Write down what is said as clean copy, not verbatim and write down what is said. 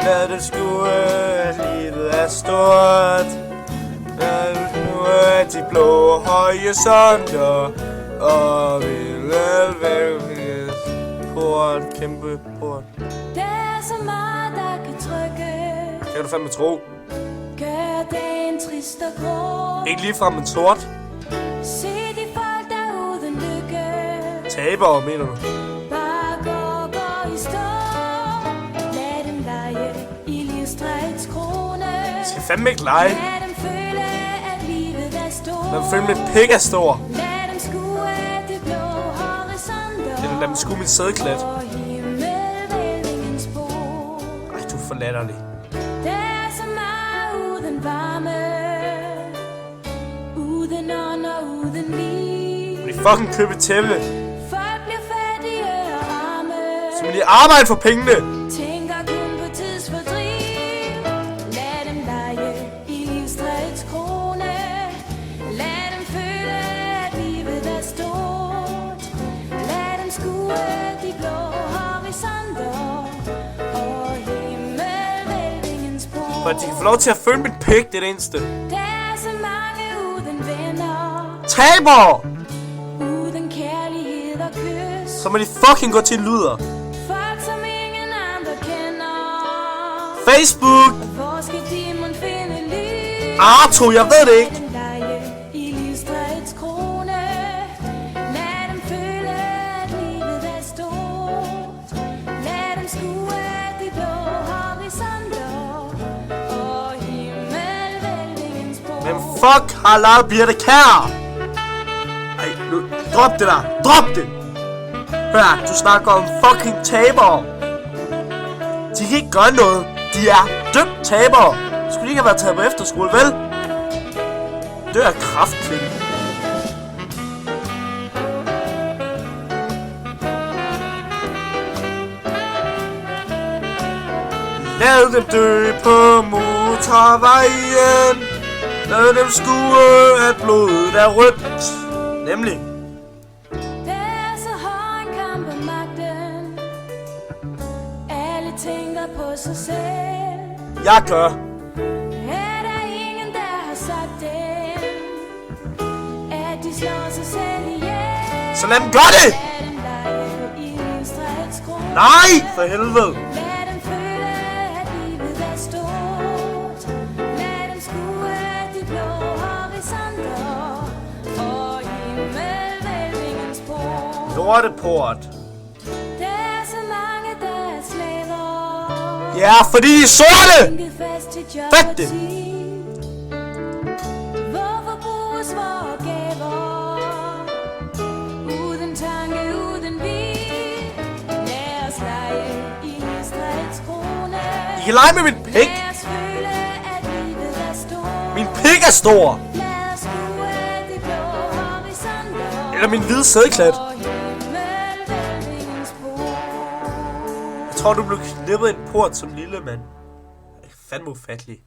Lad dem skue, at livet er stort. Lad dem skue, at de blå horisonter. Og vil velvægges port, kæmpe port. Der er så meget, der kan trykke. Kan du fandme tro? Gør dagen trist og grå. Ikke ligefrem en sort. Se de folk, der uden lykke. Tabere, mener du? Bare gå i stå. Lad dem lege i livstræets krone. Jeg skal fandme ikke lege. Lad dem føle, at livet er stort. Lad dem føle, mit pik er stor. Lad dem skue de blå horisonter. Eller lad dem skue min sædeklat. Og himmelvælvingens spor. Ej, du er for latterlig. Der er så meget uden varme. Uden ånd og uden liv. Men de fucking købe tæppe. Folk bliver fattige og arme. Så må de arbejde for pengene. Tænker kun på tidsfordriv. Lad dem lege i livstræets krone. Lad dem føle, at livet er stort. Lad dem skue de blå horisonter. Og himmelvælvingens spor. For at de kan få lov til at føle mit pik, det er det eneste. Der er så mange uden venner. Tabere! Uden kærlighed og kys. Så må de fucking gå til luder. Folk som ingen andre kender. Facebook! Hvor skal de mon finde lys? Arto, jeg ved det ikke. Lad dem lege i livstræets krone. Lad dem føle, at livet er stort. Lad dem skue de blå horisonter. Og himmelvælvingens spor. Hvem fuck har lavet Birte Kjær? Ej, nu, drop det der. Drop det! Hør, du snakker om fucking tabere. De kan ikke gøre noget. De er dømt tabere. Skulle de ikke have været taget på efterskole, vel? Dør kraftklinik. Lad dem dø på motorvejen. Lad dem skue, at blodet er rødt. Nemlig. Der er så hård en kamp om magten. Alle tænker på sig selv. Jeg gør. Er der ingen, der har sagt dem, at de slår sig selv ihjel? Så lad dem gøre det! Lad dem lege i livstræets krone. Nej, for helvede. Lad dem føle, at livet er stort. Lad dem skue de blå horisonter. Og himmelvælvingens spor. Lorteport. Der er så mange, der er slaver. Ja, fordi de er sorte! Lænket fast til Fat det! jobparti. Hvorfor bruges vore gaver? Uden tanke, uden vid. Lad os lege i livstræets krone. I kan lege med min pik. Lad os føle, at livet er stort. Min pik er stor. Lad os skue de blå horisonter. Eller min hvide sædeklat. Og himmelvælvingens spor. Jeg tror, du blev knippet i en port som lille mand. Det er fandme ufattelig.